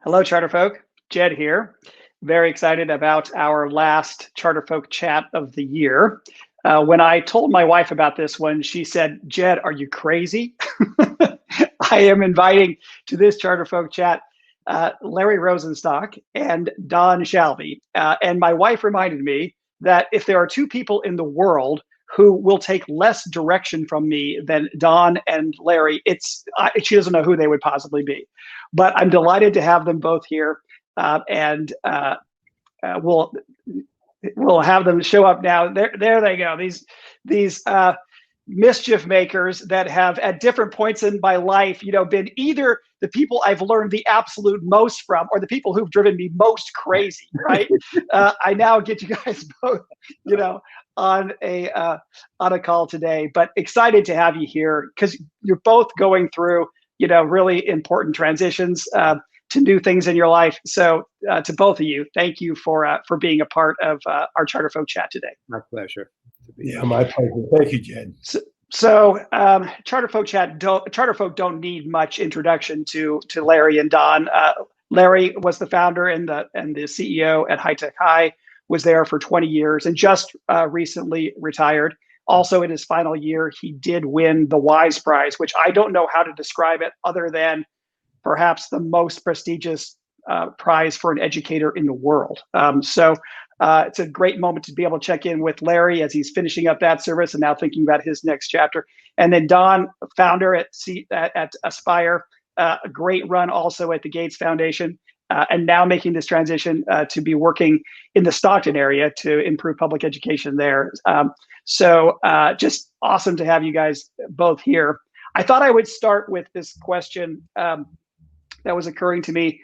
Hello, CharterFolk. Jed here. Very excited about our last CharterFolk chat of the year. When I told my wife about this one, she said, Jed, are you crazy? I am inviting to this CharterFolk chat Larry Rosenstock and Don Shalvey. And my wife reminded me that if there are two people in the world who will take less direction from me than Don and Larry, she doesn't know who they would possibly be. But I'm delighted to have them both here, and we'll have them show up now. There they go. These mischief makers that have, at different points in my life, been either the people I've learned the absolute most from, or the people who've driven me most crazy. Right? I now get you guys both, on a call today. But excited to have you here because you're both going through, really important transitions to new things in your life. So to both of you, thank you for being a part of our CharterFolk chat today. My pleasure. Yeah, my pleasure. Thank you, Jed. So CharterFolk don't need much introduction to Larry and Don. Larry was the founder and the CEO at High Tech High, was there for 20 years and just recently retired. Also in his final year, he did win the Wise Prize, which I don't know how to describe it other than perhaps the most prestigious prize for an educator in the world. So it's a great moment to be able to check in with Larry as he's finishing up that service and now thinking about his next chapter. And then Don, founder at Aspire, a great run also at the Gates Foundation, and now making this transition to be working in the Stockton area to improve public education there. So just awesome to have you guys both here. I thought I would start with this question that was occurring to me.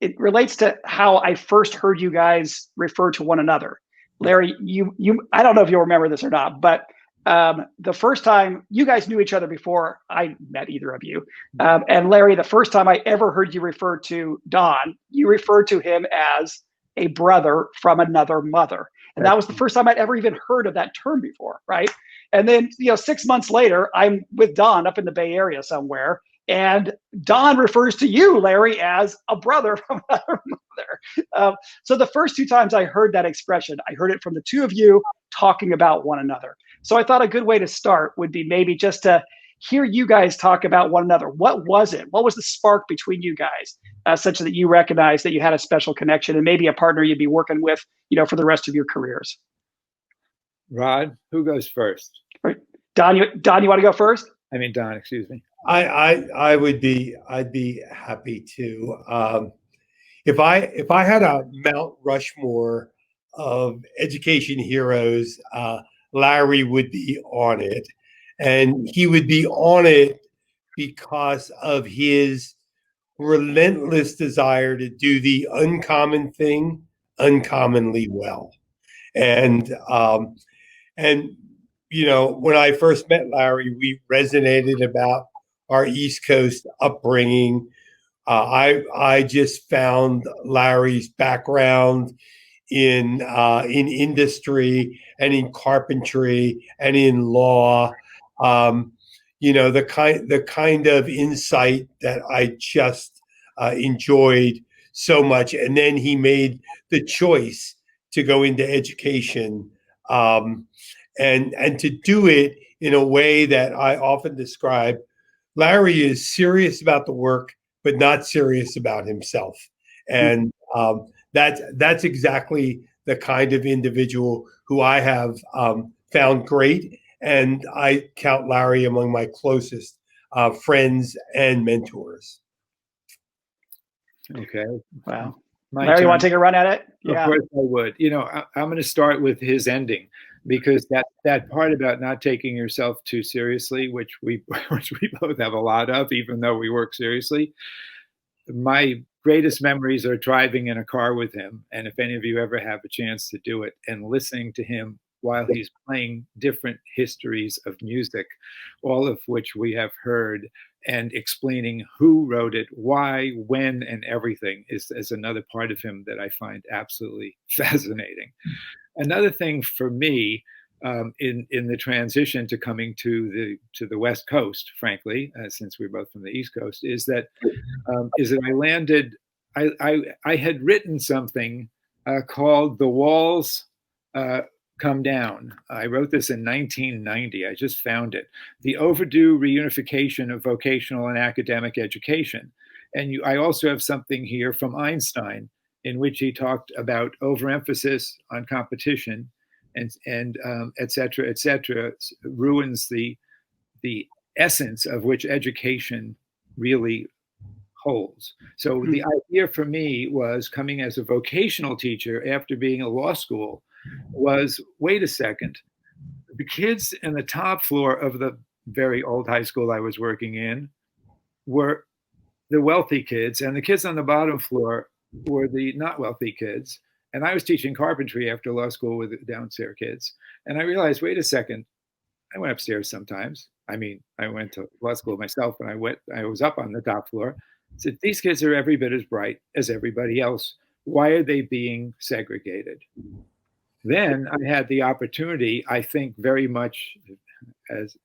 It relates to how I first heard you guys refer to one another. Larry, you I don't know if you'll remember this or not, but the first time you guys knew each other before I met either of you. And Larry, the first time I ever heard you refer to Don, you referred to him as a brother from another mother. And that was the first time I'd ever even heard of that term before, right? And then, 6 months later, I'm with Don up in the Bay Area somewhere, and Don refers to you, Larry, as a brother from another mother. So the first two times I heard that expression, I heard it from the two of you talking about one another. So I thought a good way to start would be maybe just to hear you guys talk about one another. What was it? What was the spark between you guys, such that you recognized that you had a special connection and maybe a partner you'd be working with, for the rest of your careers? Rod, who goes first? Right. Don, you want to go first? I mean, Don, excuse me. I'd be happy to. If I had a Mount Rushmore of education heroes, Larry would be on it, and he would be on it because of his relentless desire to do the uncommon thing uncommonly well. And when I first met Larry, we resonated about our East Coast upbringing. I just found Larry's background in industry and in carpentry and in law, the kind of insight that I just enjoyed so much. And then he made the choice to go into education, and to do it in a way that I often describe. Larry is serious about the work, but not serious about himself. And that's exactly the kind of individual who I have found great. And I count Larry among my closest friends and mentors. Okay. Wow. Larry, you want to take a run at it? Yeah. Of course I would. I'm going to start with his ending, because that part about not taking yourself too seriously, which we both have a lot of, even though we work seriously. My greatest memories are driving in a car with him. And if any of you ever have a chance to do it, and listening to him while he's playing different histories of music, all of which we have heard, and explaining who wrote it, why, when, and everything is another part of him that I find absolutely fascinating. Another thing for me, in the transition to coming to the West Coast, frankly, since we're both from the East Coast, is that I landed I had written something called "The Walls Come Down." I wrote this in 1990. I just found it. The overdue reunification of vocational and academic education. And I also have something here from Einstein, in which he talked about overemphasis on competition and et cetera, ruins the essence of which education really holds. So the idea for me was, coming as a vocational teacher after being a law school, was, wait a second, the kids in the top floor of the very old high school I was working in were the wealthy kids, and the kids on the bottom floor were the not wealthy kids. And I was teaching carpentry after law school with downstairs kids. And I realized, wait a second, I went upstairs sometimes. I mean, I went to law school myself, and I was up on the top floor. I said, these kids are every bit as bright as everybody else. Why are they being segregated? Then I had the opportunity, I think, very much as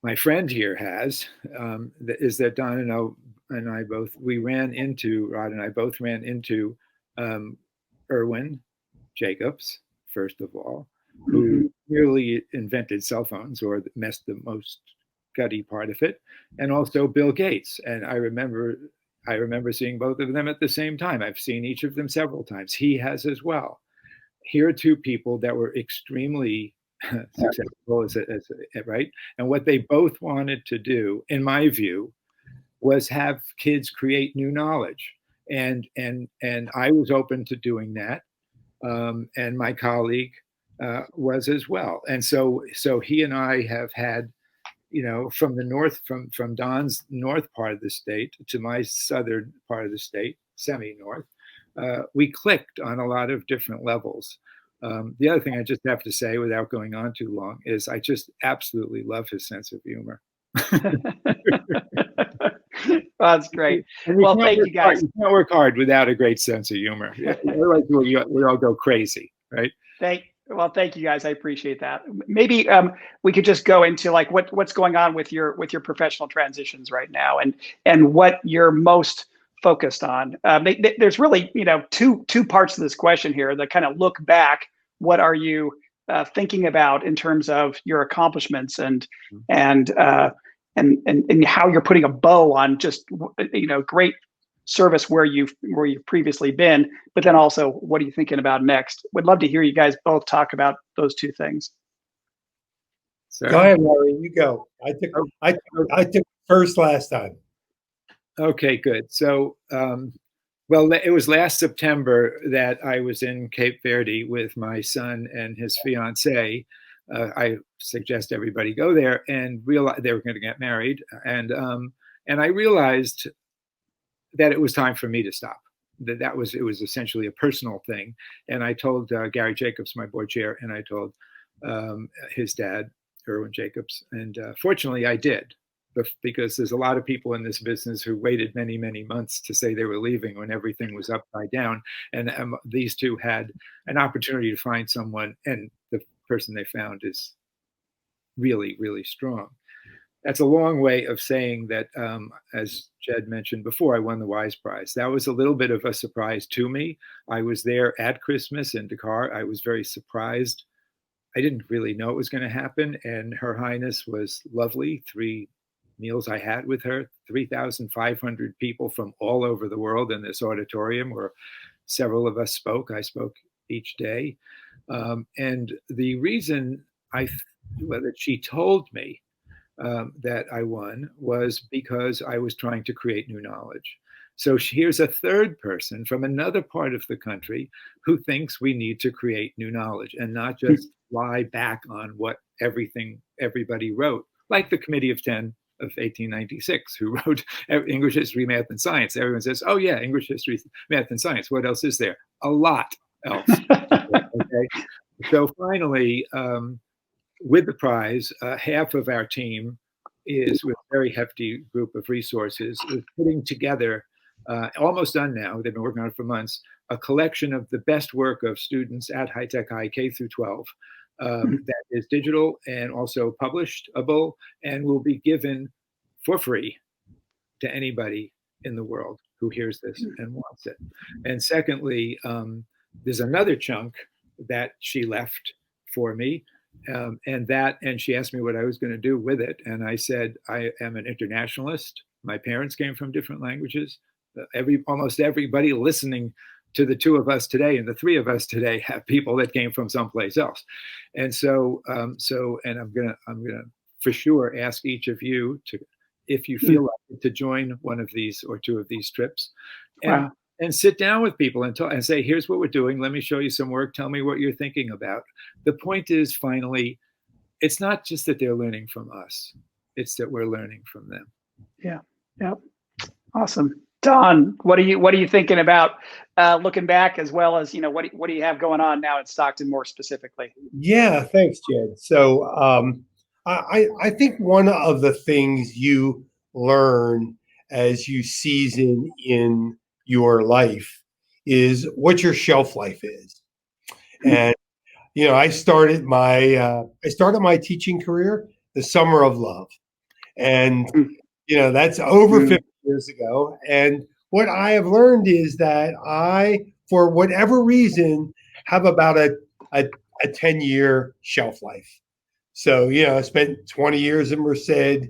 my friend here has, is that Don and I both ran into Irwin Jacobs, first of all, who really invented cell phones, or messed the most gutty part of it, and also Bill Gates. And I remember seeing both of them at the same time. I've seen each of them several times. He has as well. Here are two people that were extremely successful, right? And what they both wanted to do, in my view, was have kids create new knowledge. And I was open to doing that. And my colleague was as well. And so he and I have had, from the north, from Don's north part of the state to my southern part of the state, semi-north, we clicked on a lot of different levels. The other thing I just have to say, without going on too long, is I just absolutely love his sense of humor. That's great. Well, thank you, guys. You can't work hard without a great sense of humor. Otherwise, we all go crazy, right? Thank you, guys. I appreciate that. Maybe we could just go into like what's going on with your professional transitions right now, and what you're most focused on. There's really two parts to this question here that kind of look back. What are you thinking about in terms of your accomplishments and how you're putting a bow on just great service where you've previously been, but then also what are you thinking about next? Would love to hear you guys both talk about those two things. So, go ahead, Larry. You go. I took first last time. Okay, good. So, well, it was last September that I was in Cape Verde with my son and his fiancée. I suggest everybody go there, and realize they were going to get married. And I realized that it was time for me to stop. It was essentially a personal thing. And I told Gary Jacobs, my board chair, and I told his dad, Irwin Jacobs. And fortunately, I did, because there's a lot of people in this business who waited many, many months to say they were leaving when everything was upside down. And these two had an opportunity to find someone, and the person they found is really, really strong. That's a long way of saying that, as Jed mentioned before, I won the Wise Prize. That was a little bit of a surprise to me. I was there at Christmas in Dakar. I was very surprised. I didn't really know it was going to happen. And Her Highness was lovely. 3 meals I had with her, 3,500 people from all over the world in this auditorium, where several of us spoke. I spoke each day. And the reason that she told me that I won was because I was trying to create new knowledge. So here's a third person from another part of the country who thinks we need to create new knowledge and not just lie back on what everybody wrote, like the Committee of 10 of 1896, who wrote English, history, math, and science. Everyone says, oh yeah, English, history, math, and science. What else is there? A lot else. Okay. So finally, with the prize, half of our team is, with a very hefty group of resources, is putting together, almost done now, they've been working on it for months, a collection of the best work of students at High Tech High, K through 12, that is digital and also publishable, and will be given for free to anybody in the world who hears this and wants it. And secondly, there's another chunk that she left for me. And she asked me what I was going to do with it. And I said, I am an internationalist. My parents came from different languages. Almost everybody listening to the two of us today and the three of us today have people that came from someplace else. And so, and I'm gonna for sure ask each of you to, if you feel like to join one of these or two of these trips, and sit down with people and talk and say, here's what we're doing. Let me show you some work. Tell me what you're thinking about. The point is, finally, it's not just that they're learning from us. It's that we're learning from them. Yeah. Yep. Awesome. Don, what are you thinking about looking back, as well as, what do you have going on now at Stockton more specifically? Yeah, thanks, Jed. So I think one of the things you learn as you season in your life is what your shelf life is. And I started my teaching career the summer of love, and that's over 50 years ago. And what I have learned is that I, for whatever reason, have about a 10-year shelf life. So, I spent 20 years in Merced,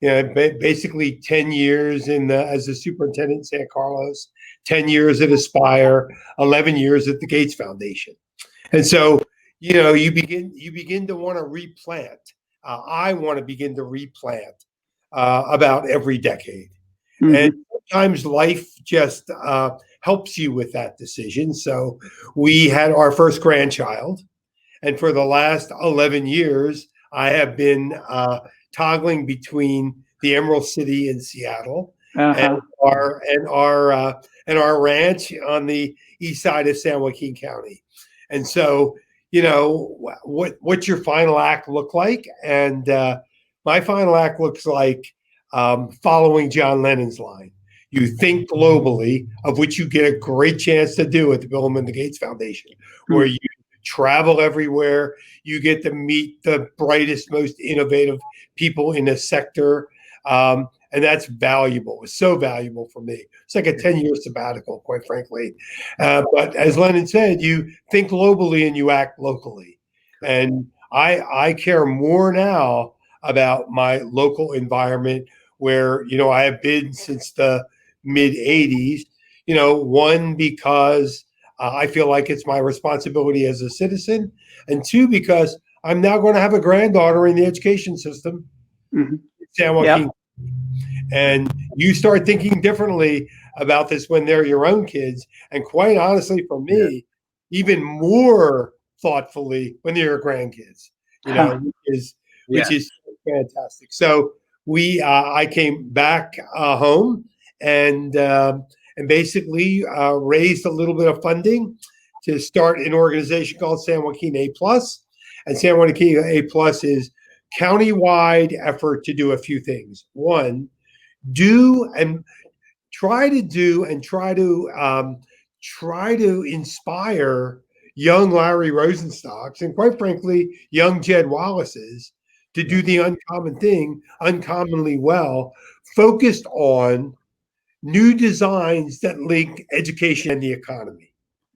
basically 10 years as a superintendent in San Carlos, 10 years at Aspire, 11 years at the Gates Foundation. And so, you begin to want to replant. I want to begin to replant about every decade. And sometimes life just helps you with that decision. So we had our first grandchild, and for the last 11 years, I have been toggling between the Emerald City in Seattle and our ranch on the east side of San Joaquin County. And so, what's your final act look like? And my final act looks like following John Lennon's line. You think globally, of which you get a great chance to do at the Bill and Melinda Gates Foundation, where you travel everywhere. You get to meet the brightest, most innovative people in the sector. And that's valuable. It's so valuable for me. It's like a 10-year sabbatical, quite frankly. But as Lennon said, you think globally and you act locally. And I care more now about my local environment, where, I have been since the mid 80s, one, because I feel like it's my responsibility as a citizen, and two, because I'm now going to have a granddaughter in the education system in San Joaquin. Yep. And you start thinking differently about this when they're your own kids. And quite honestly, for me, even more thoughtfully when they're your grandkids, which is fantastic. So I came back home and basically raised a little bit of funding to start an organization called San Joaquin A+. And San Joaquin A+ is countywide effort to do a few things. One, try to inspire young Larry Rosenstocks and, quite frankly, young Jed Wallace's to do the uncommon thing uncommonly well, focused on new designs that link education and the economy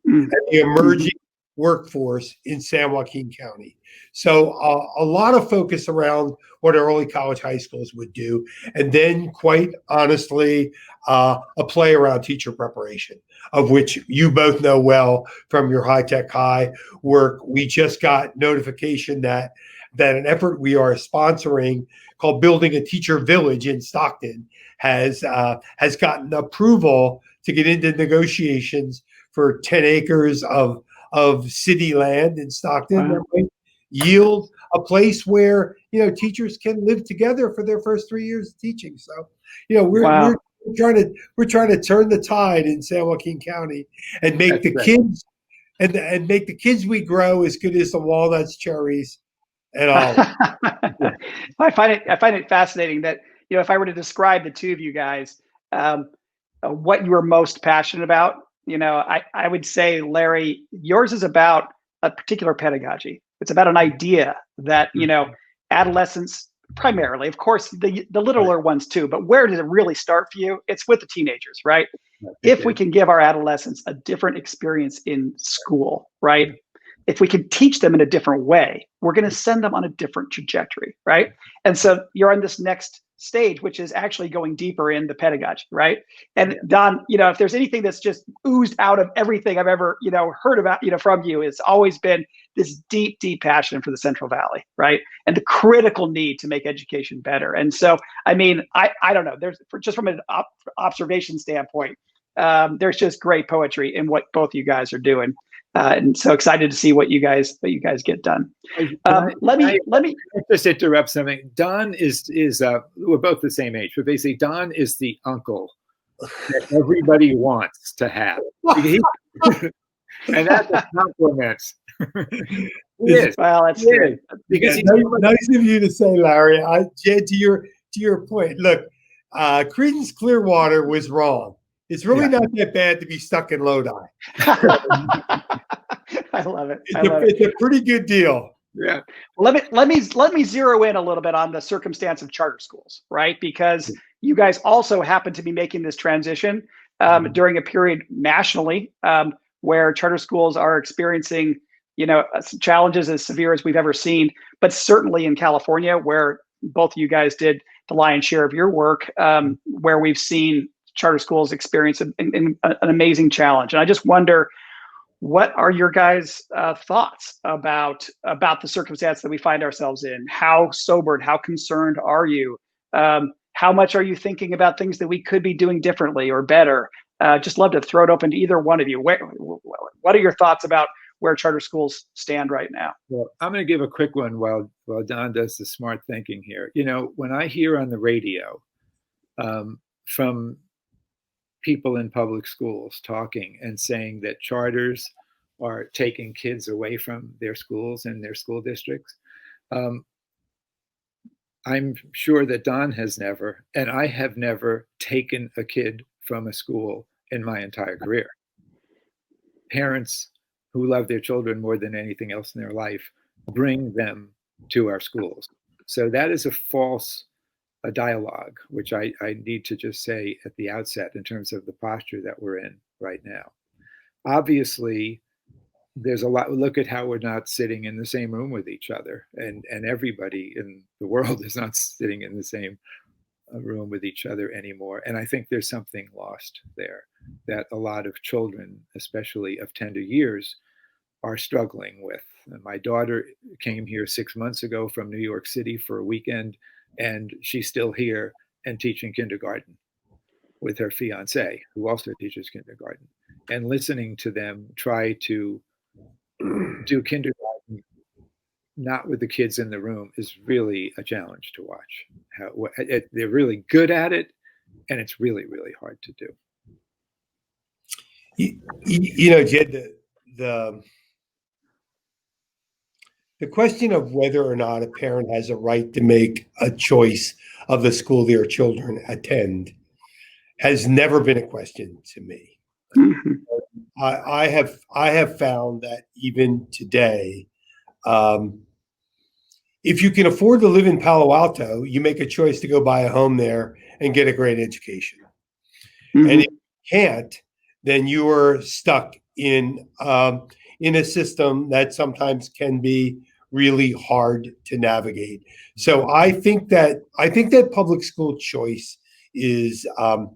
and the emerging workforce in San Joaquin County. So a lot of focus around what early college high schools would do. And then, quite honestly, a play around teacher preparation, of which you both know well from your high-tech high work. We just got notification that an effort we are sponsoring called Building a Teacher Village in Stockton has gotten approval to get into negotiations for 10 acres of city land in Stockton that might yield a place where teachers can live together for their first 3 years of teaching. So we're trying to turn the tide in San Joaquin County and make kids and make the kids we grow as good as the walnuts, cherries, and all. I find it fascinating that if I were to describe the two of you guys, what you are most passionate about, I would say, Larry, yours is about a particular pedagogy. It's about an idea that adolescents primarily, of course, the littler ones too. But where does it really start for you? It's with the teenagers, right? If we can give our adolescents a different experience in school, right? If we can teach them in a different way, we're going to send them on a different trajectory, right? And so you're on this next stage, which is actually going deeper in the pedagogy, right? And Don, if there's anything that's just oozed out of everything I've ever, heard about, from you, it's always been this deep, deep passion for the Central Valley, right? And the critical need to make education better. And so, I mean, I don't know, just from an observation standpoint, there's just great poetry in what both you guys are doing. And so excited to see what you guys get done. Let me just interrupt something. Don is we're both the same age, but basically Don is the uncle that everybody wants to have, and that's a compliment. Well, that's good. Because nice of you to say, Larry. Jed, to your point, look, Creedence Clearwater was wrong. It's really not that bad to be stuck in Lodi. I love it. It's a pretty good deal. Yeah. Well, let me zero in a little bit on the circumstance of charter schools, right? Because you guys also happen to be making this transition during a period nationally where charter schools are experiencing, challenges as severe as we've ever seen. But certainly in California, where both of you guys did the lion's share of your work, where we've seen charter schools experience an amazing challenge. And I just wonder, what are your guys' thoughts about the circumstance that we find ourselves in? How sobered, how concerned are you? How much are you thinking about things that we could be doing differently or better? Just love to throw it open to either one of you. What are your thoughts about where charter schools stand right now? Well, I'm going to give a quick one while Don does the smart thinking here. When I hear on the radio from people in public schools talking and saying that charters are taking kids away from their schools and their school districts, I'm sure that Don has never, and I have never taken a kid from a school in my entire career. Parents who love their children more than anything else in their life bring them to our schools. So that is a false dialogue, which I need to just say at the outset in terms of the posture that we're in right now. Obviously, there's a lot. Look at how we're not sitting in the same room with each other, and everybody in the world is not sitting in the same room with each other anymore. And I think there's something lost there that a lot of children, especially of tender years, are struggling with. And my daughter came here 6 months ago from New York City for a weekend, and she's still here and teaching kindergarten with her fiance, who also teaches kindergarten. And listening to them try to do kindergarten not with the kids in the room is really a challenge to watch. They're really good at it, and it's really, really hard to do. Jed, the question of whether or not a parent has a right to make a choice of the school their children attend has never been a question to me. Mm-hmm. I have found that even today, if you can afford to live in Palo Alto, you make a choice to go buy a home there and get a great education. Mm-hmm. And if you can't, then you are stuck in a system that sometimes can be really hard to navigate. So I think that public school choice is an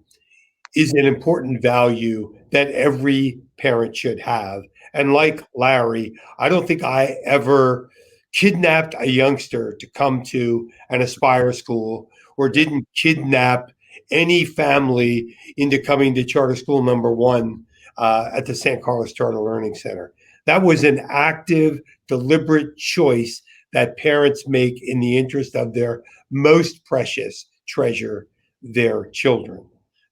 important value that every parent should have. And like Larry, I don't think I ever kidnapped a youngster to come to an Aspire school, or didn't kidnap any family into coming to charter school number 1 at the San Carlos Charter Learning Center. That was an active, deliberate choice that parents make in the interest of their most precious treasure, their children.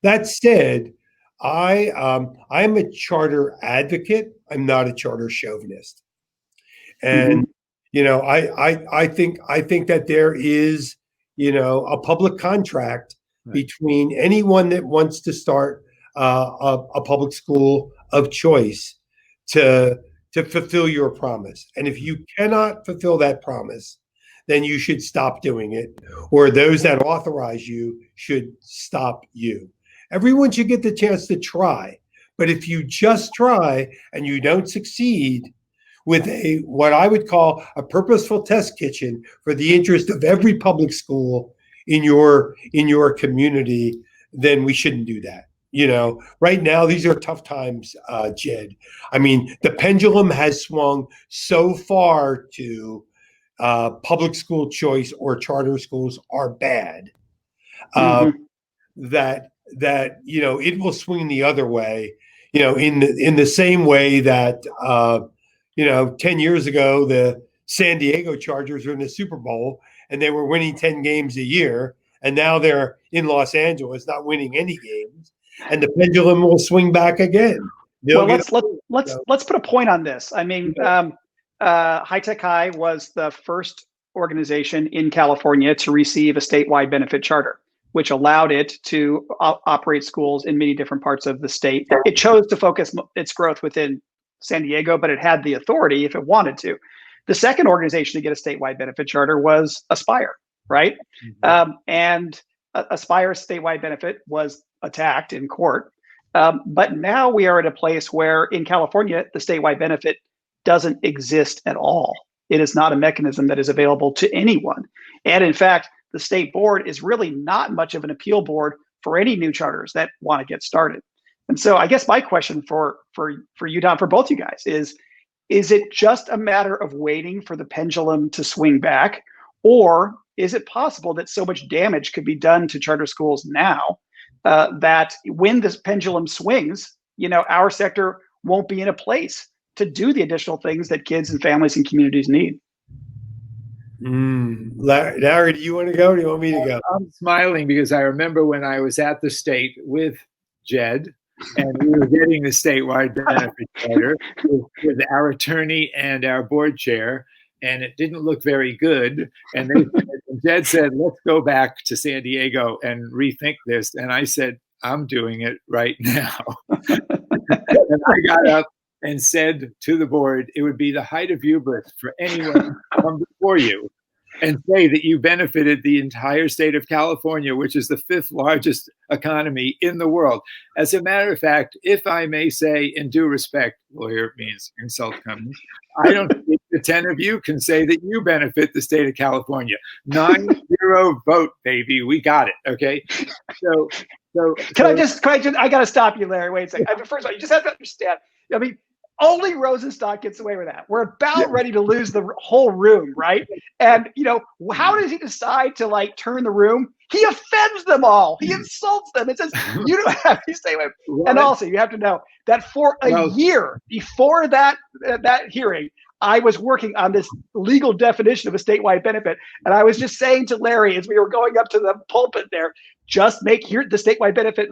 That said, I am a charter advocate. I'm not a charter chauvinist. And I think that there is, a public contract between anyone that wants to start a public school of choice to fulfill your promise. And if you cannot fulfill that promise, then you should stop doing it, or those that authorize you should stop you. Everyone should get the chance to try. But if you just try and you don't succeed with a what I would call a purposeful test kitchen for the interest of every public school in your community, then we shouldn't do that. Right now, these are tough times, Jed. I mean, the pendulum has swung so far to public school choice or charter schools are bad, that it will swing the other way. In the same way that 10 years ago the San Diego Chargers were in the Super Bowl and they were winning 10 games a year, and now they're in Los Angeles not winning any games, and the pendulum will swing back again. Well, let's put a point on this. I mean, High Tech High was the first organization in California to receive a statewide benefit charter, which allowed it to operate schools in many different parts of the state. It chose to focus its growth within San Diego, but it had the authority if it wanted to. The second organization to get a statewide benefit charter was Aspire, right? And Aspire's statewide benefit was attacked in court. But now we are at a place where in California, the statewide benefit doesn't exist at all. It is not a mechanism that is available to anyone. And in fact, the state board is really not much of an appeal board for any new charters that want to get started. And so I guess my question for you, Don, for both you guys is it just a matter of waiting for the pendulum to swing back? Or is it possible that so much damage could be done to charter schools now that when this pendulum swings, our sector won't be in a place to do the additional things that kids and families and communities need? Larry, do you want to go or do you want me to go? I'm smiling because I remember when I was at the state with Jed and we were getting the statewide benefit charter with our attorney and our board chair, and it didn't look very good. And Jed said, let's go back to San Diego and rethink this. And I said, I'm doing it right now. And I got up and said to the board, it would be the height of hubris for anyone to come before you and say that you benefited the entire state of California, which is the 5th largest economy in the world. As a matter of fact, if I may say, in due respect, lawyer means insult coming, I don't think the 10 of you can say that you benefit the state of California. 9-0 vote, baby. We got it. Okay. So I got to stop you, Larry. Wait a second. First of all, you just have to understand. I mean, only Rosenstock gets away with that. We're about ready to lose the whole room, right? And how does he decide to turn the room? He offends them all. He insults them. It says you don't have to stay away. And also, you have to know that for a year before that hearing, I was working on this legal definition of a statewide benefit, and I was just saying to Larry as we were going up to the pulpit there, just make the statewide benefit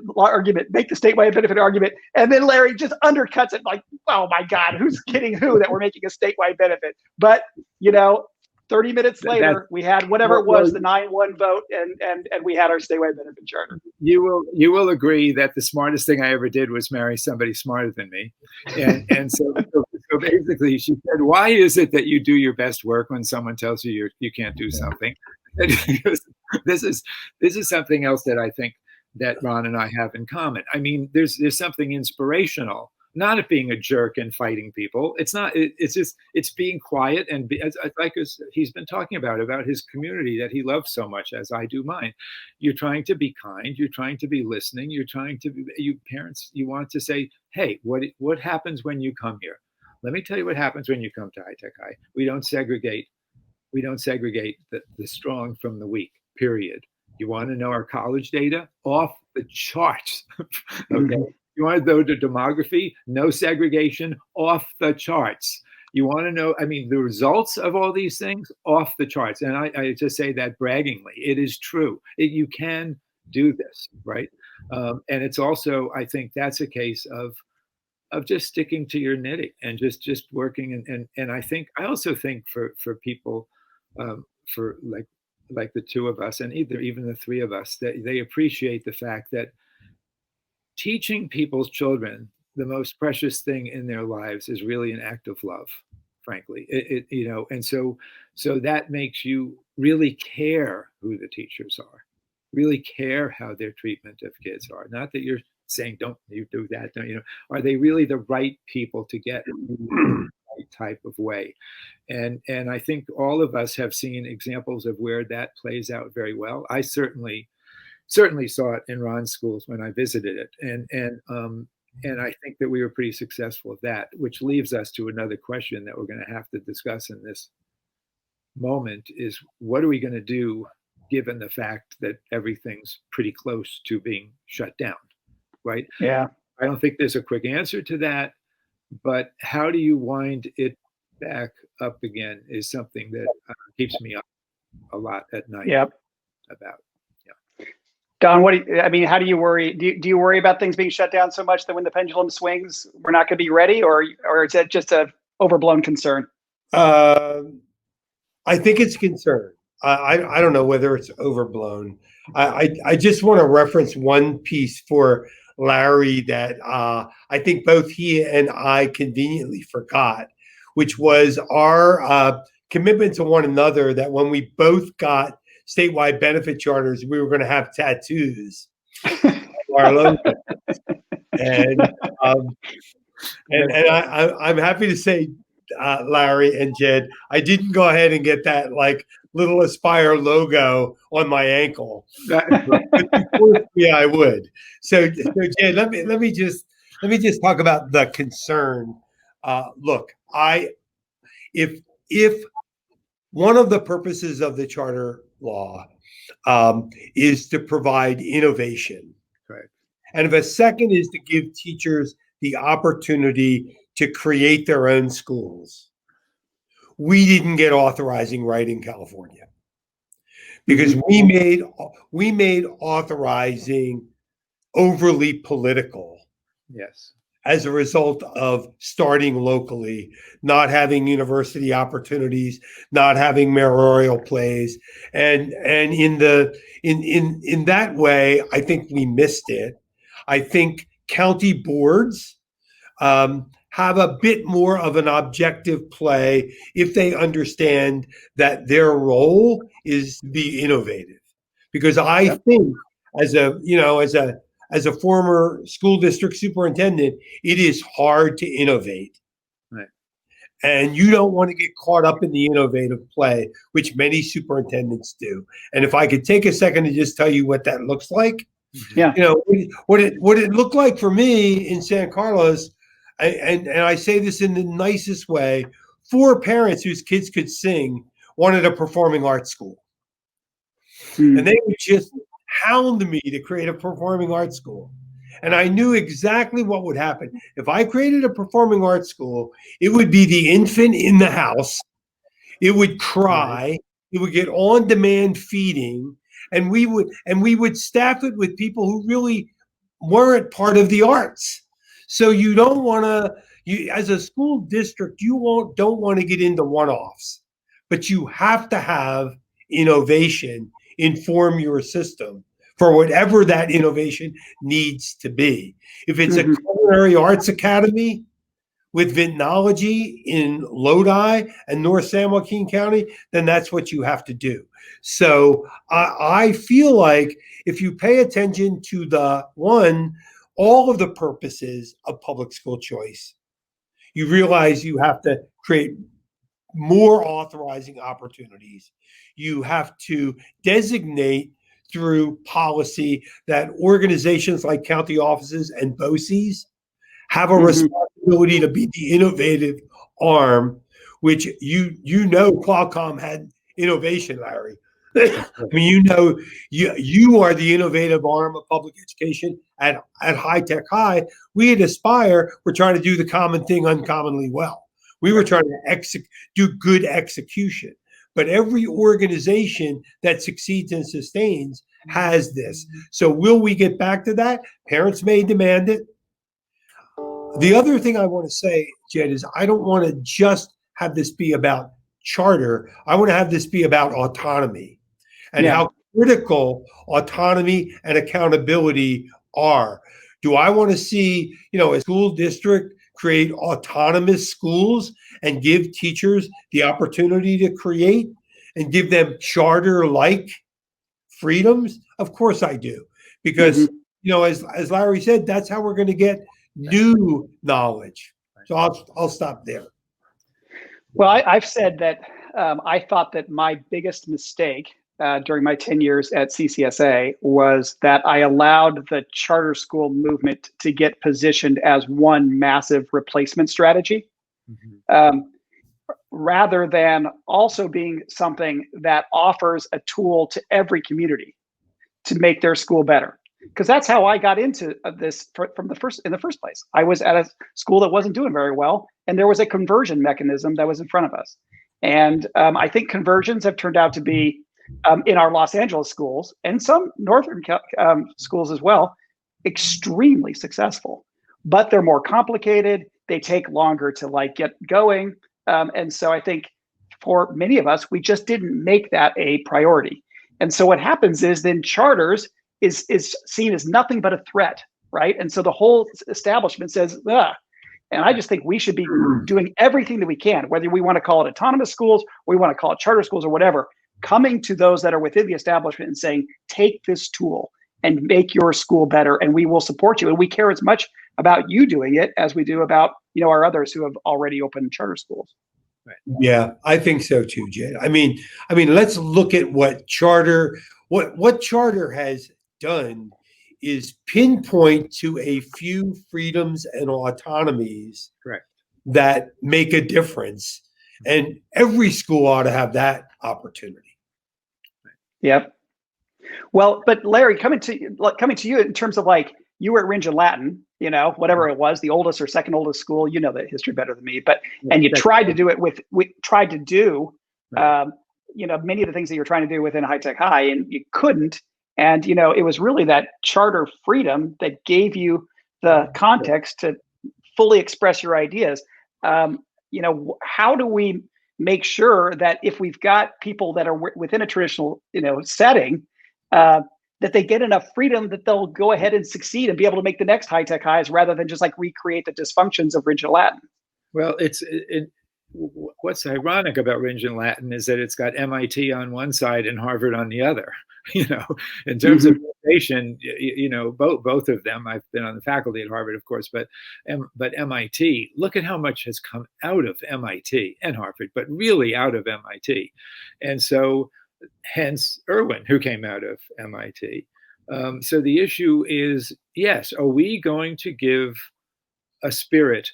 argument, and then Larry just undercuts it like, oh my God, who's kidding who that we're making a statewide benefit? But 30 minutes later, we had whatever it was, the 9-1 vote, and we had our statewide benefit charter. You will agree that the smartest thing I ever did was marry somebody smarter than me, and so basically she said, "Why is it that you do your best work when someone tells you you can't do something?" This is something else that I think that Ron and I have in common. I mean, there's something inspirational. Not at being a jerk and fighting people. It's not. It's being quiet and like he's been talking about his community that he loves so much, as I do mine. You're trying to be kind. You're trying to be listening. You're trying to be. You parents. You want to say, hey, what happens when you come here? Let me tell you what happens when you come to High Tech High. We don't segregate. We don't segregate the strong from the weak. Period. You want to know our college data? Off the charts. Okay. You want to know the demography? No segregation, off the charts. You want to know, the results of all these things, off the charts. And I just say that braggingly. It is true. You can do this, right? And it's also, I think that's a case of just sticking to your knitting and just working. And I also think for people, for like the two of us, and even the three of us, that they appreciate the fact that teaching people's children the most precious thing in their lives is really an act of love, frankly. And so that makes you really care who the teachers are, really care how their treatment of kids are. Not that you're saying, don't you do that, don't. Are they really the right people to get the right type of way? And I think all of us have seen examples of where that plays out very well. I certainly saw it in Ron's schools when I visited it, and I think that we were pretty successful at that, which leaves us to another question that we're going to have to discuss in this moment: is what are we going to do given the fact that everything's pretty close to being shut down, right? Yeah. I don't think there's a quick answer to that, but how do you wind it back up again is something that keeps me up a lot at night. Yep. About. Don, how do you worry? Do you worry about things being shut down so much that when the pendulum swings, we're not going to be ready, or is that just a overblown concern? I think it's a concern. I don't know whether it's overblown. I just want to reference one piece for Larry that I think both he and I conveniently forgot, which was our commitment to one another, that when we both got statewide benefit charters, we were going to have tattoos of our logo. And I'm happy to say, Larry and Jed, I didn't go ahead and get that like little Aspire logo on my ankle. Yeah, I would. So Jed, let me just talk about the concern. Look, if one of the purposes of the charter law is to provide innovation, right, and if a second is to give teachers the opportunity to create their own schools, we didn't get authorizing right in California because we made authorizing overly political. Yes. As a result of starting locally, not having university opportunities, not having mayoral plays, and in that way, I think we missed it. I think county boards have a bit more of an objective play if they understand that their role is to be innovative. Because I think as a former school district superintendent, it is hard to innovate. Right. And you don't want to get caught up in the innovative play, which many superintendents do. And if I could take a second to just tell you what that looks like. Yeah. What it looked like for me in San Carlos, and I say this in the nicest way, 4 parents whose kids could sing wanted a performing arts school. And they would just hound me to create a performing arts school. And I knew exactly what would happen. If I created a performing arts school, it would be the infant in the house. It would cry. It would get on-demand feeding. And we would staff it with people who really weren't part of the arts. So you don't want to, as a school district, don't want to get into one-offs, but you have to have innovation inform your system for whatever that innovation needs to be. If it's a culinary arts academy with Vintnology in Lodi and North San Joaquin County, then that's what you have to do. So I feel like if you pay attention to all of the purposes of public school choice, you realize you have to create more authorizing opportunities. You have to designate through policy that organizations like county offices and BOCES have a responsibility to be the innovative arm, which Qualcomm had innovation, Larry. I mean, you are the innovative arm of public education at High Tech High. We at Aspire were trying to do the common thing uncommonly well. We were trying to do good execution. But every organization that succeeds and sustains has this. So will we get back to that? Parents may demand it. The other thing I want to say, Jed, is I don't want to just have this be about charter. I want to have this be about autonomy and how critical autonomy and accountability are. Do I want to see, a school district create autonomous schools and give teachers the opportunity to create and give them charter-like freedoms? Of course I do. Because, as Larry said, that's how we're going to get new knowledge. So I'll stop there. Well, I've said that I thought that my biggest mistake during my 10 years at CCSA was that I allowed the charter school movement to get positioned as one massive replacement strategy, rather than also being something that offers a tool to every community to make their school better. Because that's how I got into this in the first place. I was at a school that wasn't doing very well, and there was a conversion mechanism that was in front of us. And I think conversions have turned out to be, in our Los Angeles schools and some northern schools as well, extremely successful. But they're more complicated. They take longer to get going. And so I think for many of us, we just didn't make that a priority. And so what happens is then charters is seen as nothing but a threat, right? And so the whole establishment says, ugh. And I just think we should be doing everything that we can, whether we want to call it autonomous schools, or we want to call it charter schools or whatever, coming to those that are within the establishment and saying, take this tool and make your school better, and we will support you. And we care as much about you doing it as we do about our others who have already opened charter schools. Right. Yeah, I think so too, Jay. I mean, let's look at what charter has done is pinpoint to a few freedoms and autonomies that make a difference. And every school ought to have that opportunity. Yep. Well, but Larry, coming to you in terms of you were at Ringe and Latin, whatever it was, the oldest or second oldest school, the history better than me, but, and you tried to do it many of the things that you're trying to do within High Tech High, and you couldn't. And, it was really that charter freedom that gave you the context to fully express your ideas. How do we make sure that if we've got people that are within a traditional, setting, that they get enough freedom that they'll go ahead and succeed and be able to make the next High Tech Highs rather than just recreate the dysfunctions of Ringe and Latin? Well, what's ironic about Ringe and Latin is that it's got MIT on one side and Harvard on the other. In terms of innovation, both of them. I've been on the faculty at Harvard, of course, but MIT. Look at how much has come out of MIT and Harvard, but really out of MIT, and so hence Irwin, who came out of MIT. So the issue is, yes, are we going to give a spirit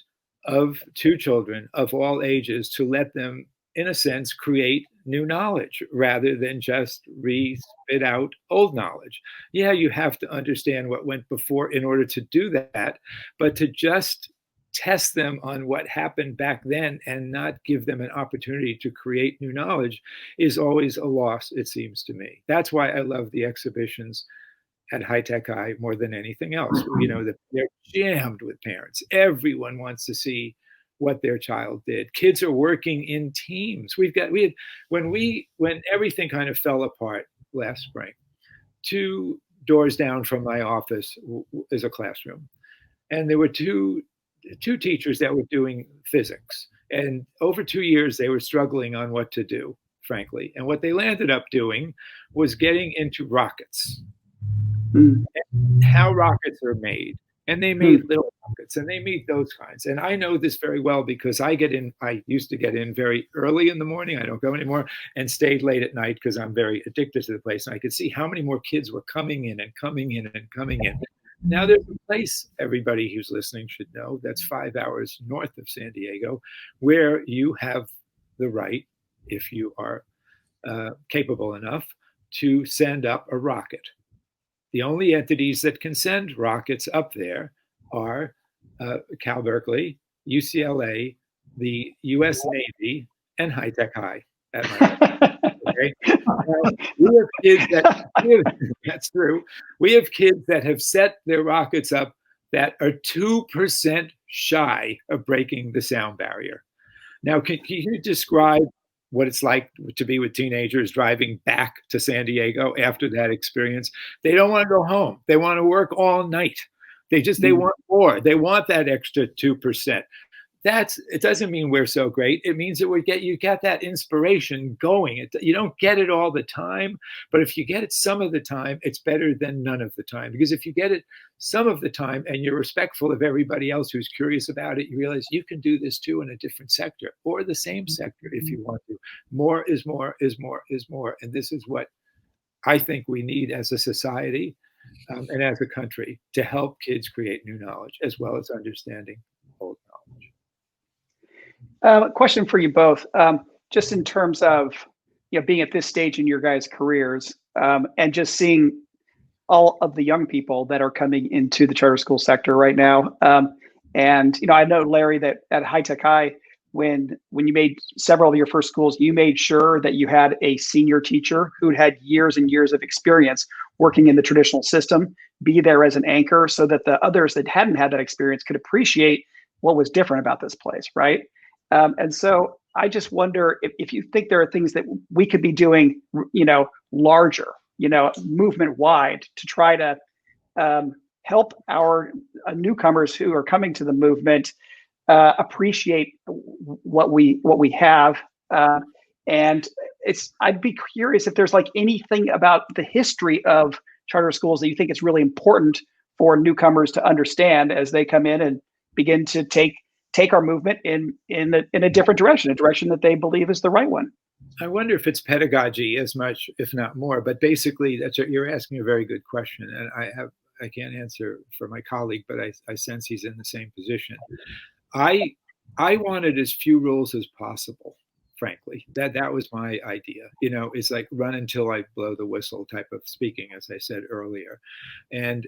to children of all ages to let them, in a sense, create new knowledge rather than just spit out old knowledge? Yeah, you have to understand what went before in order to do that, but to just test them on what happened back then and not give them an opportunity to create new knowledge is always a loss, it seems to me. That's why I love the exhibitions at High Tech High more than anything else. They're jammed with parents. Everyone wants to see what their child did. Kids are working in teams. When everything kind of fell apart last spring, 2 doors down from my office is a classroom, and there were two teachers that were doing physics, and over 2 years they were struggling on what to do, frankly. And what they landed up doing was getting into rockets, how rockets are made. And they made little rockets, and they made those kinds. And I know this very well because I used to get in very early in the morning. I don't go anymore, and stayed late at night because I'm very addicted to the place. And I could see how many more kids were coming in and coming in and coming in. Now there's a place everybody who's listening should know that's 5 hours north of San Diego, where you have the right, if you are capable enough, to send up a rocket. The only entities that can send rockets up there are Cal Berkeley, UCLA, the U.S. Navy, and High Tech High. Okay? We have kids that's true. We have kids that have set their rockets up that are 2% shy of breaking the sound barrier. Now, can you describe what it's like to be with teenagers driving back to San Diego after that experience? They don't want to go home. They want to work all night. They want more. They want that extra 2%. It doesn't mean we're so great. It means that you get that inspiration going. You don't get it all the time, but if you get it some of the time, it's better than none of the time. Because if you get it some of the time and you're respectful of everybody else who's curious about it, you realize you can do this too in a different sector or the same sector if you want to. More is more is more is more. And this is what I think we need as a society and as a country to help kids create new knowledge as well as understanding old knowledge. Question for you both, just in terms of being at this stage in your guys' careers, and just seeing all of the young people that are coming into the charter school sector right now. And I know, Larry, that at High Tech High, when you made several of your first schools, you made sure that you had a senior teacher who had years and years of experience working in the traditional system, be there as an anchor so that the others that hadn't had that experience could appreciate what was different about this place, right? And so I just wonder if you think there are things that we could be doing, larger, movement wide, to try to help our newcomers who are coming to the movement appreciate what we have. And I'd be curious if there's like anything about the history of charter schools that you think it's really important for newcomers to understand as they come in and begin to take our movement in a different direction, a direction that they believe is the right one. I wonder if it's pedagogy as much, if not more. But basically, you're asking a very good question, and I can't answer for my colleague, but I sense he's in the same position. I wanted as few rules as possible. Frankly, that was my idea. It's like run until I blow the whistle type of speaking, as I said earlier, and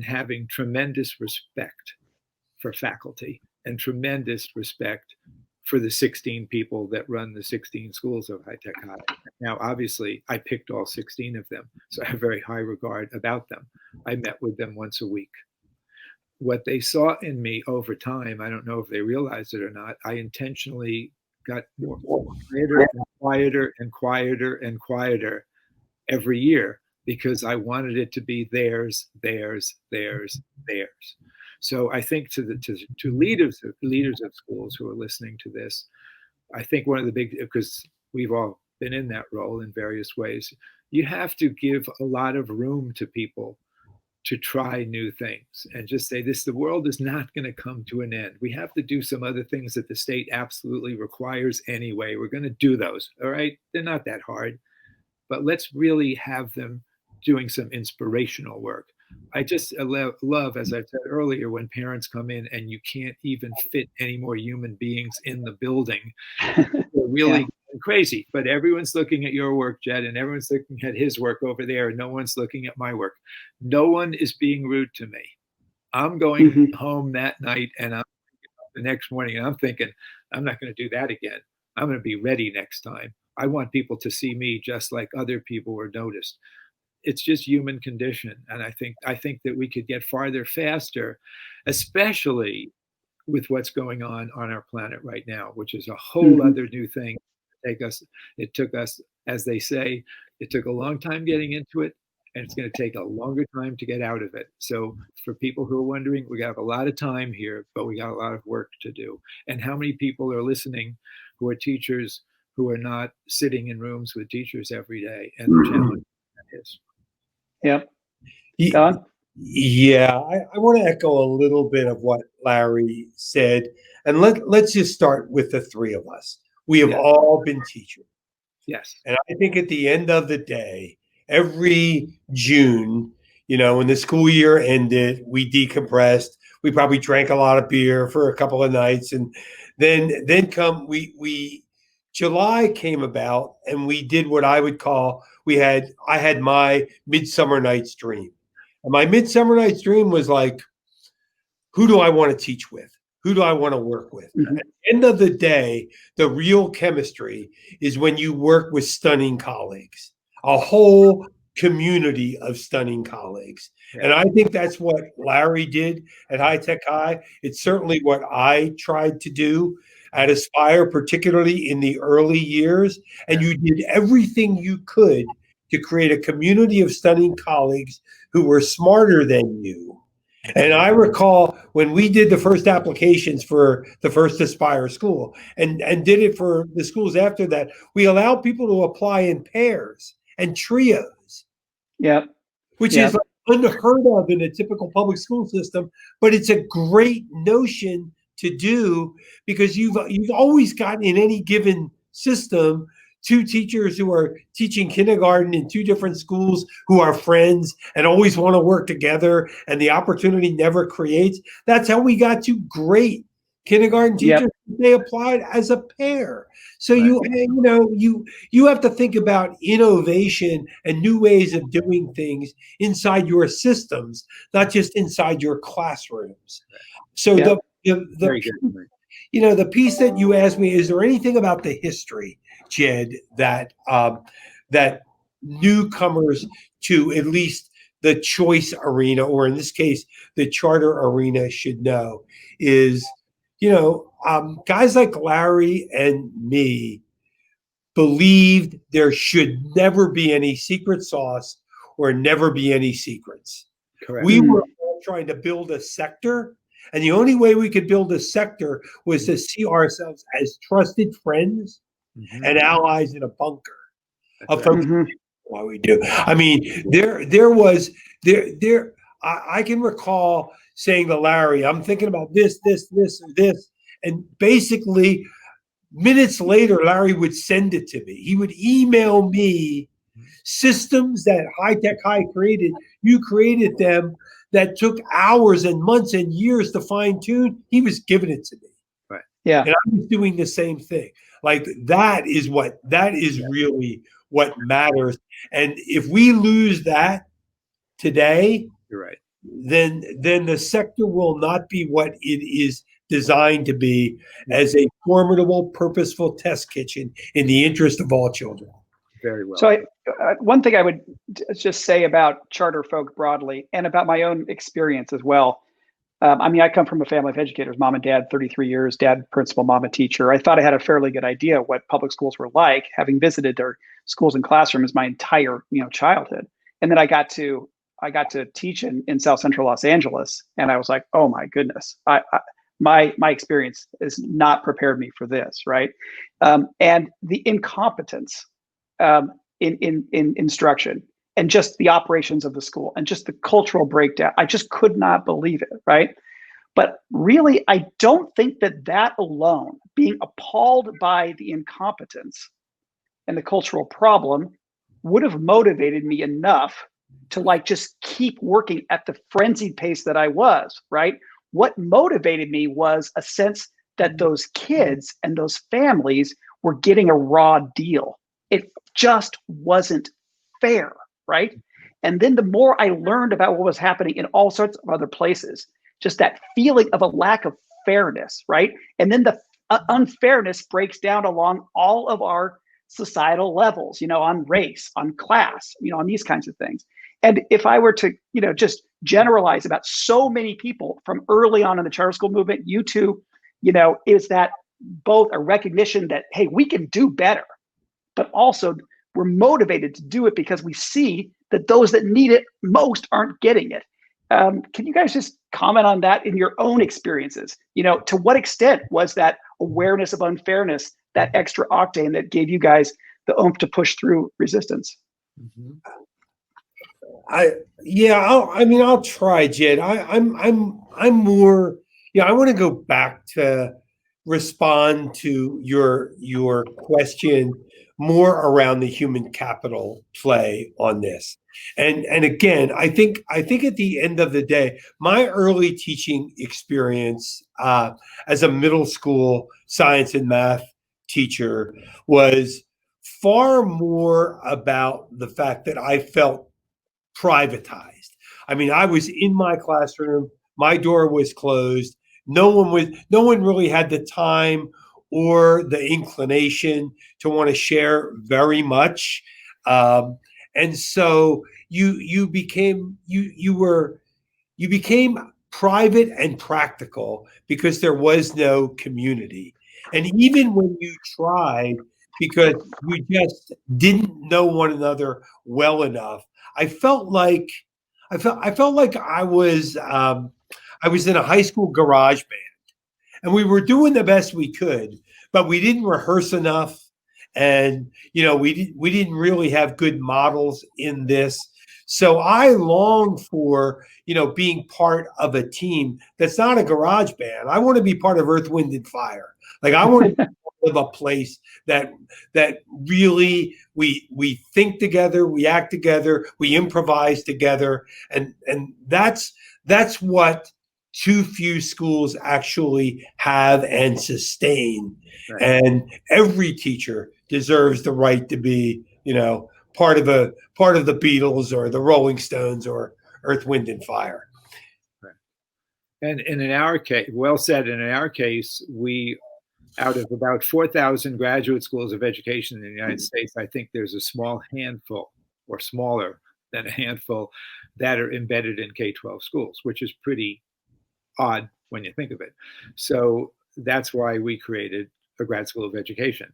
having tremendous respect for faculty and tremendous respect for the 16 people that run the 16 schools of High Tech High. Now, obviously, I picked all 16 of them, so I have very high regard about them. I met with them once a week. What they saw in me over time, I don't know if they realized it or not, I intentionally got more quieter and quieter and quieter and quieter every year because I wanted it to be theirs, theirs, theirs, theirs. So I think to leaders of schools who are listening to this, I think one of the because we've all been in that role in various ways, you have to give a lot of room to people to try new things and just say the world is not going to come to an end. We have to do some other things that the state absolutely requires anyway. We're going to do those. All right. They're not that hard, but let's really have them doing some inspirational work. I just love, as I said earlier, when parents come in and you can't even fit any more human beings in the building. They're really crazy, but everyone's looking at your work, Jed, and everyone's looking at his work over there, and no one's looking at my work. No one is being rude to me. I'm going home that night, and I'm the next morning, and I'm thinking, I'm not going to do that again. I'm going to be ready next time. I want people to see me just like other people were noticed. It's just human condition. And I think that we could get farther faster, especially with what's going on our planet right now, which is a whole other new thing. It took us, as they say, it took a long time getting into it, and it's going to take a longer time to get out of it. So for people who are wondering, we got a lot of time here, but we got a lot of work to do. And how many people are listening who are teachers who are not sitting in rooms with teachers every day? And the challenge that is. Yeah. Don? Yeah, I want to echo a little bit of what Larry said. And let's just start with the three of us. We have all been teachers. Yes. And I think at the end of the day, every June, when the school year ended, we decompressed. We probably drank a lot of beer for a couple of nights. And then July came about, and we did what I would call, I had my Midsummer Night's Dream. And my Midsummer Night's Dream was like, who do I want to teach with? Who do I want to work with? At the end of the day, the real chemistry is when you work with stunning colleagues, a whole community of stunning colleagues. Yeah. And I think that's what Larry did at High Tech High. It's certainly what I tried to do at Aspire, particularly in the early years. And you did everything you could to create a community of stunning colleagues who were smarter than you And I recall when we did the first applications for the first Aspire school and did it for the schools after that, we allowed people to apply in pairs and trios. Yep. Which Yep. is unheard of in a typical public school system, but it's a great notion to do because you've always got in any given system two teachers who are teaching kindergarten in two different schools who are friends and always want to work together, and the opportunity never creates. That's how we got to great kindergarten teachers. Yep. They applied as a pair. So Right. you have to think about innovation and new ways of doing things inside your systems, not just inside your classrooms. So Yep. Very good. the piece that you asked me, is there anything about the history, Jed, that that newcomers to at least the choice arena, or in this case, the charter arena, should know? Is guys like Larry and me believed there should never be any secret sauce or never be any secrets. Correct. We were all trying to build a sector, and the only way we could build a sector was to see ourselves as trusted friends and allies in a bunker of folks. Why we do. I mean, I can recall saying to Larry, I'm thinking about this, and this. And basically, minutes later, Larry would send it to me. He would email me systems that High Tech High created. You created them, that took hours and months and years to fine tune. He was giving it to me. Right. Yeah. And I was doing the same thing. Like that is really what matters. And if we lose that today, you're right. Then the sector will not be what it is designed to be, as a formidable, purposeful test kitchen in the interest of all children. Very well. So one thing I would just say about CharterFolk broadly, and about my own experience as well. I come from a family of educators, mom and dad, 33 years, dad principal, mom a teacher. I thought I had a fairly good idea what public schools were like, having visited their schools and classrooms my entire childhood. And then I got to teach in South Central Los Angeles, and I was like, oh my goodness, my experience has not prepared me for this, right? And the incompetence in instruction, and just the operations of the school, and just the cultural breakdown, I just could not believe it, right? But really, I don't think that alone, being appalled by the incompetence and the cultural problem, would have motivated me enough to just keep working at the frenzied pace that I was, right? What motivated me was a sense that those kids and those families were getting a raw deal. It just wasn't fair, right? And then the more I learned about what was happening in all sorts of other places, just that feeling of a lack of fairness, right? And then the unfairness breaks down along all of our societal levels, on race, on class, on these kinds of things. And if I were to, just generalize about so many people from early on in the charter school movement, you too, is that both a recognition that, hey, we can do better, but also we're motivated to do it because we see that those that need it most aren't getting it. Can you guys just comment on that in your own experiences? To what extent was that awareness of unfairness that extra octane that gave you guys the oomph to push through resistance? I'll try, Jed. I'm more. I want to go back to respond to your question more around the human capital play on this. And again, I think at the end of the day, my early teaching experience as a middle school science and math teacher was far more about the fact that I felt privatized. I was in my classroom, my door was closed. No one really had the time or the inclination to want to share very much. And so you became private and practical because there was no community. And even when you tried, because you just didn't know one another well enough, I felt like I was I was in a high school garage band, and we were doing the best we could, but we didn't rehearse enough. And, we didn't really have good models in this. So I long for, being part of a team that's not a garage band. I want to be part of Earth, Wind, and Fire. Like, I want to be part of a place that really we think together, we act together, we improvise together, and that's what too few schools actually have and sustain. Right. And every teacher deserves the right to be, part of the Beatles or the Rolling Stones or Earth, Wind, and Fire. Right. And in our case, well said. And in our case, we, out of about 4,000 graduate schools of education in the United States, I think there's a small handful, or smaller than a handful, that are embedded in K-12 schools, which is pretty odd when you think of it. So that's why we created a grad school of education.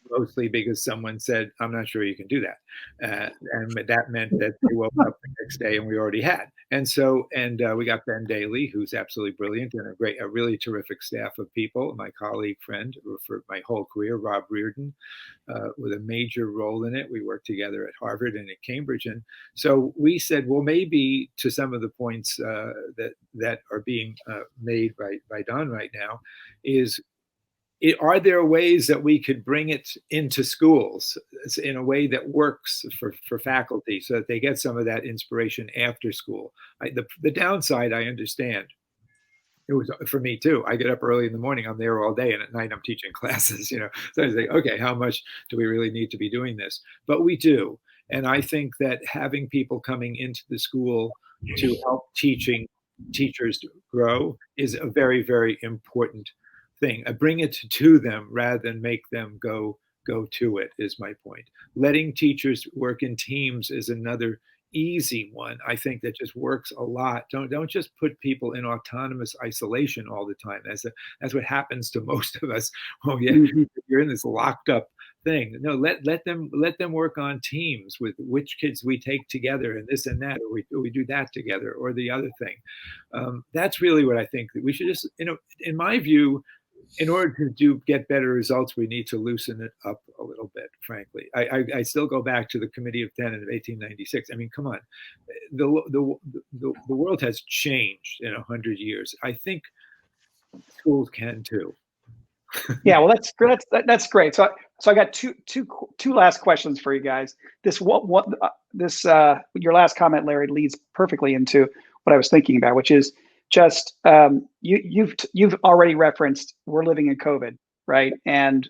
Mostly because someone said, I'm not sure you can do that. And that meant that they woke up the next day and we already had. And so, we got Ben Daly, who's absolutely brilliant, and a really terrific staff of people. My colleague, friend for my whole career, Rob Reardon, with a major role in it. We worked together at Harvard and at Cambridge. And so we said, well, maybe to some of the points that are being made by Don right now is, are there ways that we could bring it into schools in a way that works for faculty so that they get some of that inspiration after school? The downside, I understand. It was for me too. I get up early in the morning, I'm there all day, and at night I'm teaching classes, So I was like, okay, how much do we really need to be doing this? But we do. And I think that having people coming into the school to help teachers grow is a very, very important thing. I bring it to them rather than make them go to it, is my point. Letting teachers work in teams is another easy one, I think, that just works a lot. Don't just put people in autonomous isolation all the time. That's what happens to most of us. Oh yeah, you're in this locked up thing. No, let them work on teams with which kids we take together and this and that, or we do that together, or the other thing. That's really what I think that we should just, in my view, in order to get better results, we need to loosen it up a little bit, frankly. I still go back to the Committee of 10 of 1896. I mean, come on. The world has changed in 100 years. I think schools can too. Yeah, well, that's great. So I got two last questions for you guys. Your last comment, Larry, leads perfectly into what I was thinking about, which is just you've already referenced we're living in COVID, right? And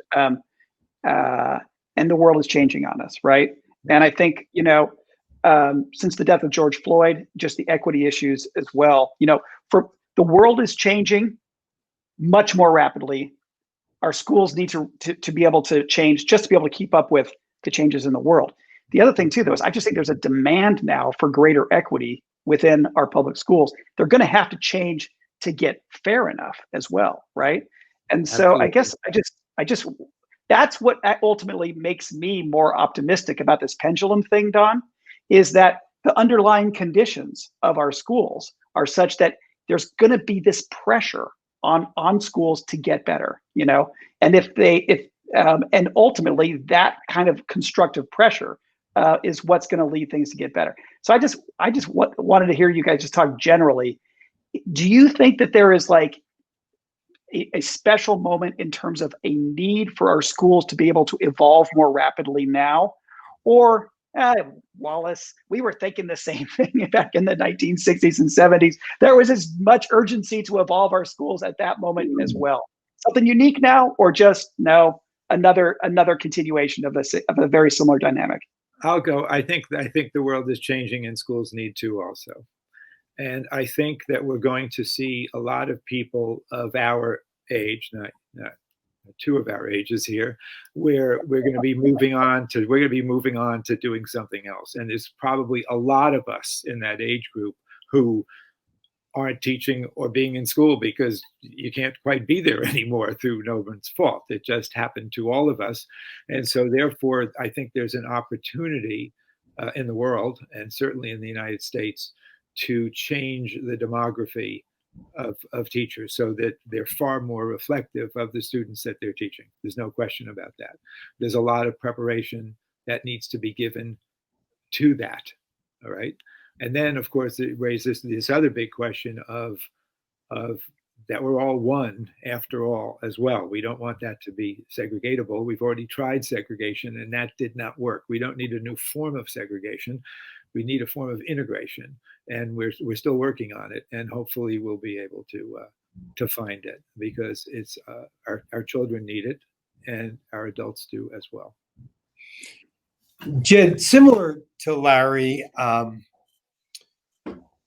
the world is changing on us, right? And I think since the death of George Floyd, just the equity issues as well. For the world is changing much more rapidly. Our schools need to be able to change, just to be able to keep up with the changes in the world. The other thing too, though, is I just think there's a demand now for greater equity within our public schools. They're going to have to change to get fair enough as well, right? And so absolutely. I guess that's what ultimately makes me more optimistic about this pendulum thing, Don, is that the underlying conditions of our schools are such that there's going to be this pressure on schools to get better, and and ultimately that kind of constructive pressure is what's going to lead things to get better. So I just wanted to hear you guys just talk generally. Do you think that there is like a special moment in terms of a need for our schools to be able to evolve more rapidly now? Or, Wallace, we were thinking the same thing back in the 1960s and 70s. There was as much urgency to evolve our schools at that moment as well. Something unique now, or just another continuation of a very similar dynamic? I'll go. I think the world is changing and schools need to also. And I think that we're going to see a lot of people of our age, not two of our ages here, where we're going to be moving on to doing something else. And there's probably a lot of us in that age group who aren't teaching or being in school because you can't quite be there anymore through no one's fault. It just happened to all of us. And so therefore, I think there's an opportunity in the world, and certainly in the United States, to change the demography of teachers, so that they're far more reflective of the students that they're teaching. There's no question about that. There's a lot of preparation that needs to be given to that. All right. And then, of course, it raises this other big question of that we're all one after all as well. We don't want that to be segregatable. We've already tried segregation and that did not work. We don't need a new form of segregation. We need a form of integration, and we're still working on it. And hopefully we'll be able to find it, because it's our children need it and our adults do as well. Jed, similar to Larry,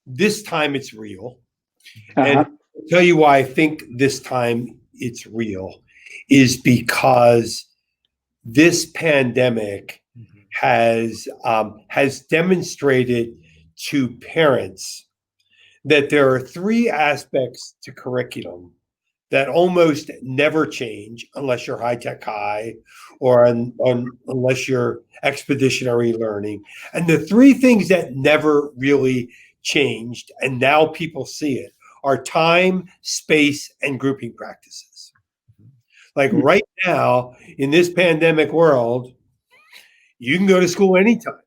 this time it's real. And I'll tell you why I think this time it's real is because this pandemic has demonstrated to parents that there are three aspects to curriculum that almost never change unless you're high-tech high or unless you're expeditionary learning. And the three things that never really changed, and now people see it, are time, space, and grouping practices. Like right now, in this pandemic world, you can go to school anytime.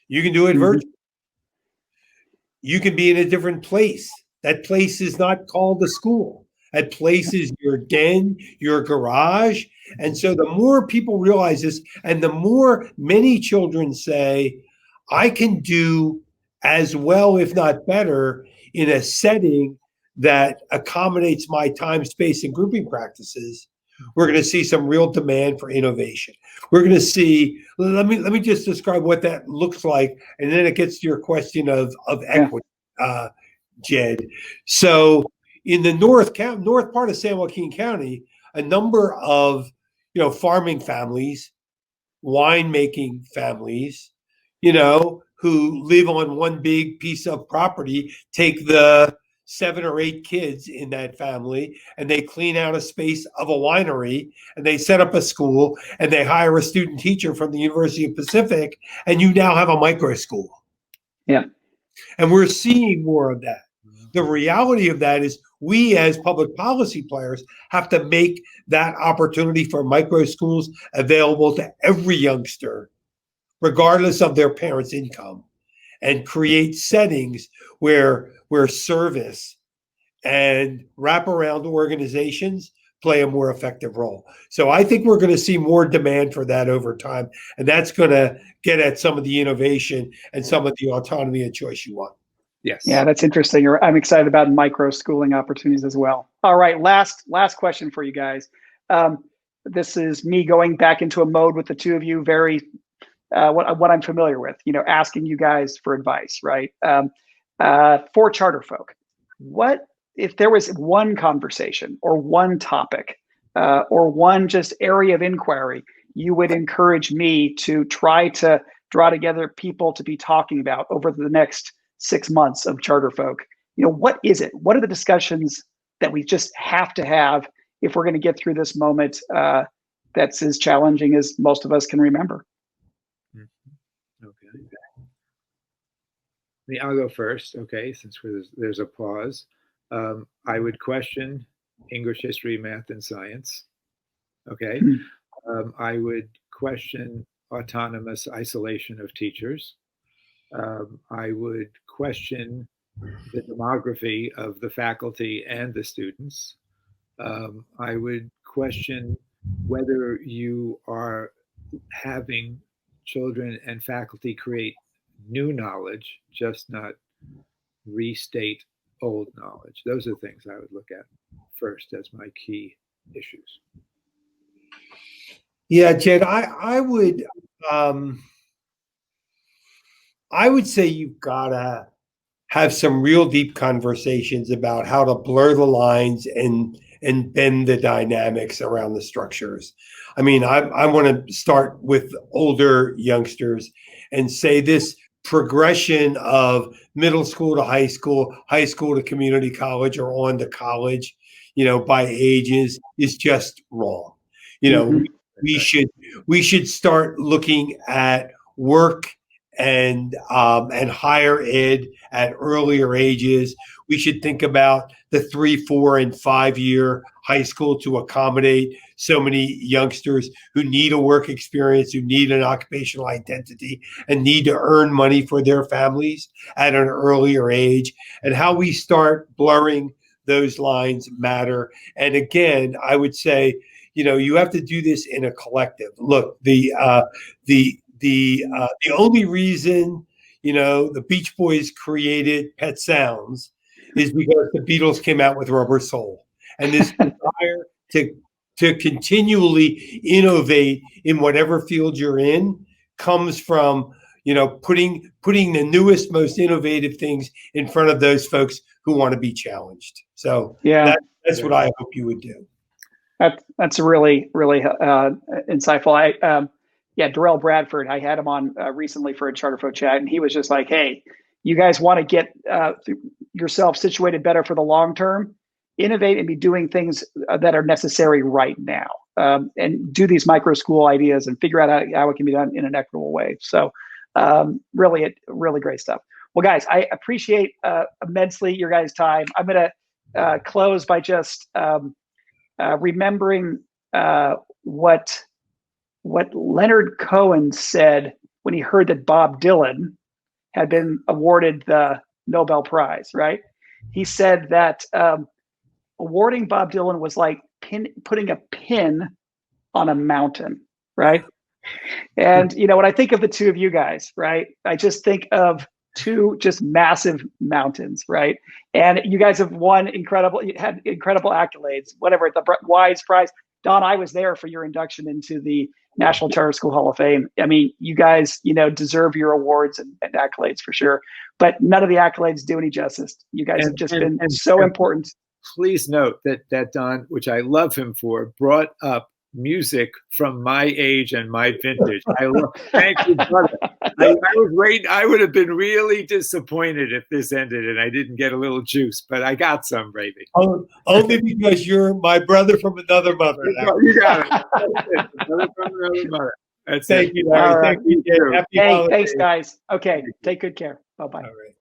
You can do it virtually. You can be in a different place. That place is not called a school. That place is your den, your garage. And so the more people realize this, and the more many children say, I can do as well, if not better, in a setting that accommodates my time, space, and grouping practices, we're going to see some real demand for innovation. We're going to see, let me just describe what that looks like, and then it gets to your question of equity, Jed. So in the north part of San Joaquin County, a number of farming families, winemaking families, who live on one big piece of property, take the 7 or 8 kids in that family, and they clean out a space of a winery, and they set up a school, and they hire a student teacher from the University of Pacific, and you now have a micro school. Yeah. And we're seeing more of that. The reality of that is we as public policy players have to make that opportunity for micro schools available to every youngster, regardless of their parents' income, and create settings where service and wraparound organizations play a more effective role. So I think we're going to see more demand for that over time, and that's going to get at some of the innovation and some of the autonomy and choice you want. Yes. Yeah, that's interesting. I'm excited about micro schooling opportunities as well. All right, last question for you guys. This is me going back into a mode with the two of you, very what I'm familiar with, asking you guys for advice, right? For CharterFolk, what if there was one conversation or one topic or one just area of inquiry you would encourage me to try to draw together people to be talking about over the next 6 months of CharterFolk? What is it? What are the discussions that we just have to have if we're going to get through this moment that's as challenging as most of us can remember? Okay. I'll go first, okay, since there's a pause. I would question English, history, math, and science, okay? I would question autonomous isolation of teachers. I would question the demography of the faculty and the students. I would question whether you are having children and faculty create new knowledge, just not restate old knowledge. Those are the things I would look at first as my key issues. Yeah, Jed, I would say you've got to have some real deep conversations about how to blur the lines and bend the dynamics around the structures. I mean, I want to start with older youngsters and say this progression of middle school to high school to community college, or on to college, by ages is just wrong. We should start looking at work and higher ed at earlier ages. We should think about the 3, 4, and 5 year high school to accommodate so many youngsters who need a work experience, who need an occupational identity, and need to earn money for their families at an earlier age. And how we start blurring those lines matter. And again, I would say, you have to do this in a collective. Look, the only reason the Beach Boys created Pet Sounds is because the Beatles came out with Rubber Soul, and this desire to continually innovate in whatever field you're in comes from putting the newest, most innovative things in front of those folks who want to be challenged. So yeah, that's what I hope you would do. That's really, really insightful. Darrell Bradford, I had him on recently for a CharterFolk chat, and he was just like, hey, you guys want to get yourself situated better for the long term, innovate and be doing things that are necessary right now, and do these micro school ideas and figure out how it can be done in an equitable way. So really great stuff. Well, guys, I appreciate immensely your guys' time. I'm going to close by just remembering what Leonard Cohen said when he heard that Bob Dylan had been awarded the Nobel Prize, right? He said that awarding Bob Dylan was like putting a pin on a mountain, right? And, when I think of the two of you guys, right, I just think of two just massive mountains, right? And you guys have had incredible accolades, whatever, the Wise Prize. Don, I was there for your induction into the National Charter School Hall of Fame. I mean, you guys, deserve your awards and accolades for sure, but none of the accolades do any justice. You guys have just been so important. Please note that Don, which I love him for, brought up music from my age and my vintage. Thank you, brother. I was waiting. I would have been really disappointed if this ended and I didn't get a little juice, but I got some, baby. Only because you're my brother from another mother. You got it. Brother from another mother. Thank you, Larry. Right. Thank you. Hey, thanks, guys. Okay, take good care. Bye-bye. All right.